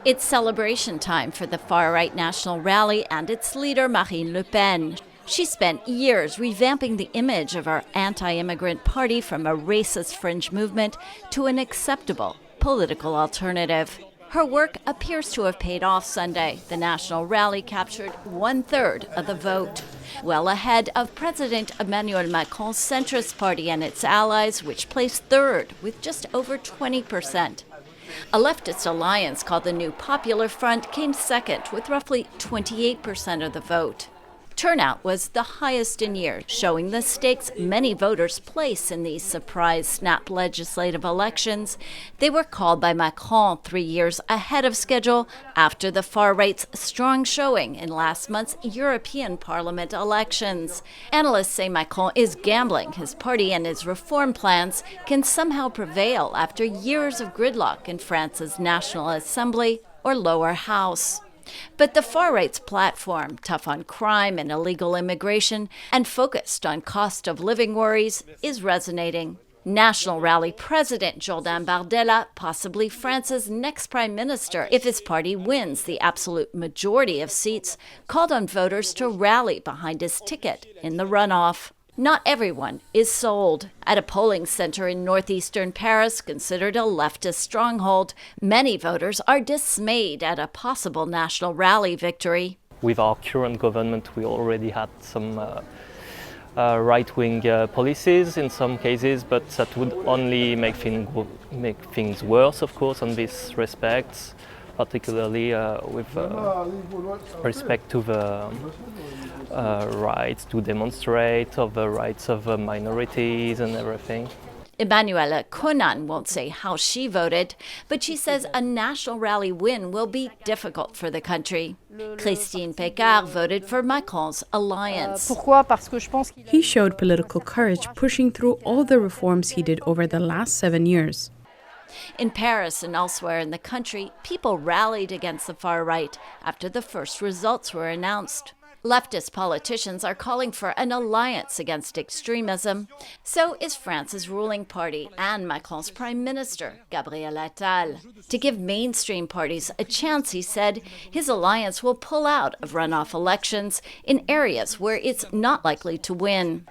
It's celebration time for the far-right National Rally and its leader, Marine Le Pen. She spent years revamping the image of our anti-immigrant party from a racist fringe movement to an acceptable political alternative. Her work appears to have paid off Sunday. The National Rally captured 1/3 of the vote, well ahead of President Emmanuel Macron's centrist party and its allies, which placed third with just over 20%. A leftist alliance called the New Popular Front came second with roughly 28% of the vote. Turnout was the highest in years, showing the stakes many voters place in these surprise snap legislative elections. They were called by Macron 3 years ahead of schedule after the far-right's strong showing in last month's European Parliament elections. Analysts say Macron is gambling his party and his reform plans can somehow prevail after years of gridlock in France's National Assembly or lower house. But the far-right's platform, tough on crime and illegal immigration and focused on cost of living worries, is resonating. National Rally President Jordan Bardella, possibly France's next prime minister if his party wins the absolute majority of seats, called on voters to rally behind his ticket in the runoff. Not everyone is sold. At a polling center in northeastern Paris, considered a leftist stronghold, many voters are dismayed at a possible National Rally victory. With our current government, we already had some right-wing policies in some cases, but that would only make things worse, of course, in this respect, particularly with respect to the rights to demonstrate, of the rights of minorities and everything. Emmanuelle Conan won't say how she voted, but she says a National Rally win will be difficult for the country. Christine Pécard voted for Macron's alliance. He showed political courage pushing through all the reforms he did over the last 7 years. In Paris and elsewhere in the country, people rallied against the far right after the first results were announced. Leftist politicians are calling for an alliance against extremism. So is France's ruling party and Macron's prime minister, Gabriel Attal. To give mainstream parties a chance, he said, his alliance will pull out of runoff elections in areas where it's not likely to win.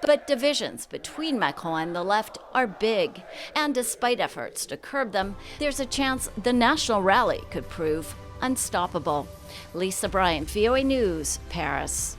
But divisions between Macron and the left are big. And despite efforts to curb them, there's a chance the National Rally could prove unstoppable. Lisa Bryant, VOA News, Paris.